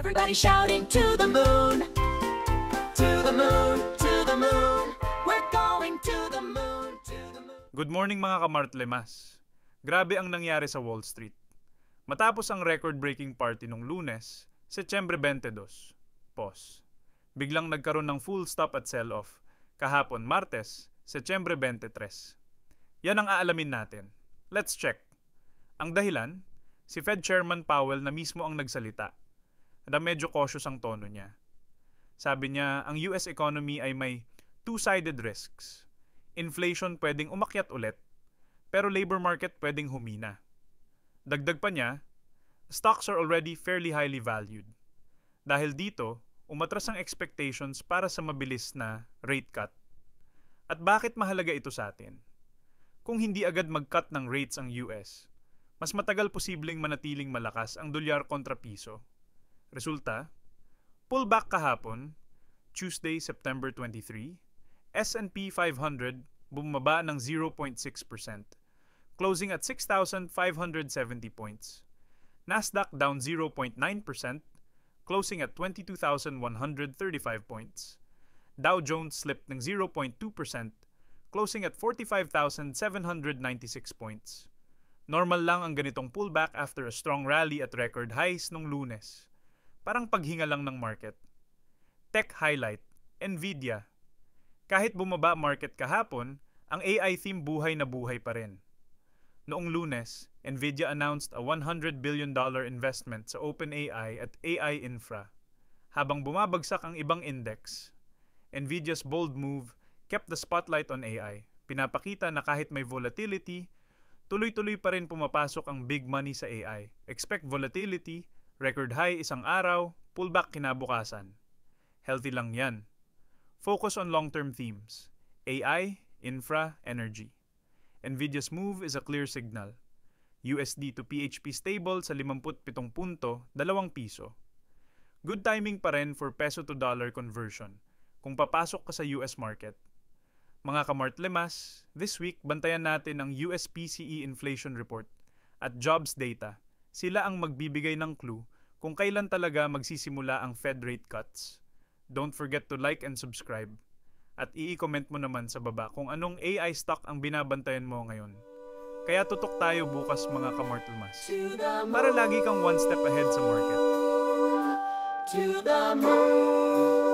Everybody shouting to the moon. To the moon, to the moon. We're going to the moon, to the moon. Good morning mga kamartlemas. Grabe ang nangyari sa Wall Street. Matapos ang record-breaking party nung Lunes, Setyembre 22, pause. Biglang nagkaroon ng full stop at sell-off. Kahapon, Martes, Setyembre 23. Yan ang aalamin natin. Let's check. Ang dahilan, si Fed Chairman Powell na mismo ang nagsalita. Na medyo cautious ang tono niya. Sabi niya, ang US economy ay may two-sided risks. Inflation pwedeng umakyat ulit, pero labor market pwedeng humina. Dagdag pa niya, stocks are already fairly highly valued. Dahil dito, umatras ang expectations para sa mabilis na rate cut. At bakit mahalaga ito sa atin? Kung hindi agad mag-cut ng rates ang US, mas matagal posibleng manatiling malakas ang dolyar kontra piso. Resulta, pullback kahapon, Tuesday, September 23, S&P 500 bumaba ng 0.6%, closing at 6,570 points. Nasdaq down 0.9%, closing at 22,135 points. Dow Jones slipped ng 0.2%, closing at 45,796 points. Normal lang ang ganitong pullback after a strong rally at record highs nung Lunes. Parang paghinga lang ng market. Tech highlight, Nvidia. Kahit bumaba market kahapon, ang AI theme buhay na buhay pa rin. Noong Lunes, Nvidia announced a $100 billion investment sa OpenAI at AI infra. Habang bumabagsak ang ibang index, Nvidia's bold move kept the spotlight on AI. Pinapakita na kahit may volatility, tuloy-tuloy pa rin pumapasok ang big money sa AI. Expect volatility, record high isang araw, pullback kinabukasan. Healthy lang yan. Focus on long-term themes. AI, infra, energy. Nvidia's move is a clear signal. USD to PHP stable sa 57 punto, 2 piso. Good timing pa rin for peso to dollar conversion kung papasok ka sa US market. Mga kamartlemas, this week bantayan natin ang US PCE inflation report at jobs data. Sila ang magbibigay ng clue kung kailan talaga magsisimula ang Fed rate cuts. Don't forget to like and subscribe. At i-comment mo naman sa baba kung anong AI stock ang binabantayan mo ngayon. Kaya tutok tayo bukas mga kamartlemas para lagi kang one step ahead sa market. To the moon.